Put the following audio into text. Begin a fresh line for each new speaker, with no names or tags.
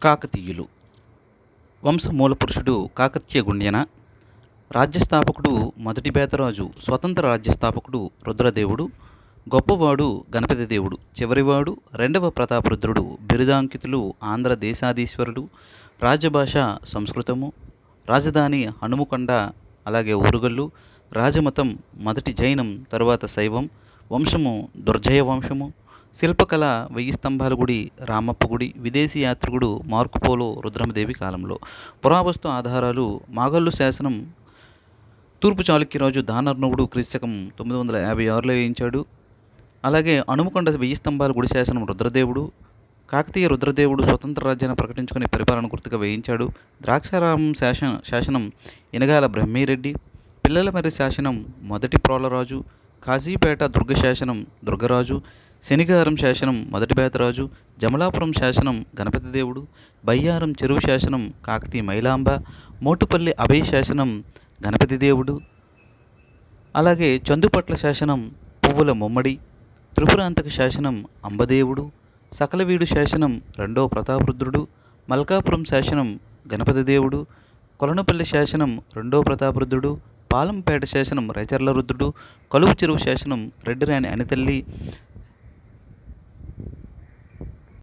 కాకతీయులు. వంశ మూలపురుషుడు కాకతీయ గుణ్యన. రాజ్యస్థాపకుడు మొదటి బేతరాజు. స్వతంత్ర రాజ్యస్థాపకుడు రుద్రదేవుడు. గొప్పవాడు గణపతి దేవుడు. చివరివాడు రెండవ ప్రతాపరుద్రుడు. బిరుదాంకితులు ఆంధ్ర దేశాధీశ్వరుడు. రాజభాష సంస్కృతము. రాజధాని హనుమకొండ, అలాగే ఓరుగల్లు. రాజమతం మొదటి జైనం, తరువాత శైవం. వంశము దుర్జయ వంశము. శిల్పకళ వెయ్యి స్తంభాల గుడి, రామప్ప గుడి. విదేశీ యాత్రికుడు మార్కోపోలో రుద్రమదేవి కాలంలో. పురావస్తు ఆధారాలు మాగల్లు శాసనం తూర్పు చాళుక్యరాజు దానర్ణవుడు క్రీస్తకం 956లో వేయించాడు. అలాగే హనుమకొండ వెయ్యి స్తంభాల గుడి శాసనం రుద్రదేవుడు. కాకతీయ రుద్రదేవుడు స్వతంత్ర రాజ్యాన్ని ప్రకటించుకుని పరిపాలన గుర్తుగా వేయించాడు. ద్రాక్షారామం శాసనం ఇనగాల బ్రహ్మిరెడ్డి. పిల్లలమర్రి శాసనం మొదటి ప్రోలరాజు. కాజీపేట దుర్గ శాసనం దుర్గరాజు. శనిగారం శాసనం మొదటి బేతరాజు. జమలాపురం శాసనం గణపతి దేవుడు. బయ్యారం చెరువు శాసనం కాకతీయ మైలాంబ. మోటుపల్లి అభయ శాసనం గణపతి దేవుడు. అలాగే చందుపట్ల శాసనం పువ్వుల ముమ్మడి. త్రిపురాంతక శాసనం అంబదేవుడు. సకలవీడు శాసనం రెండో ప్రతాపరుద్రుడు. మల్కాపురం శాసనం గణపతి దేవుడు. కొలనుపల్లి శాసనం రెండో ప్రతాపరుద్రుడు. పాలంపేట శాసనం రైచర్ల రుద్రుడు. కలువు చెరువు శాసనం రెడ్డిరాణి అనితల్లి.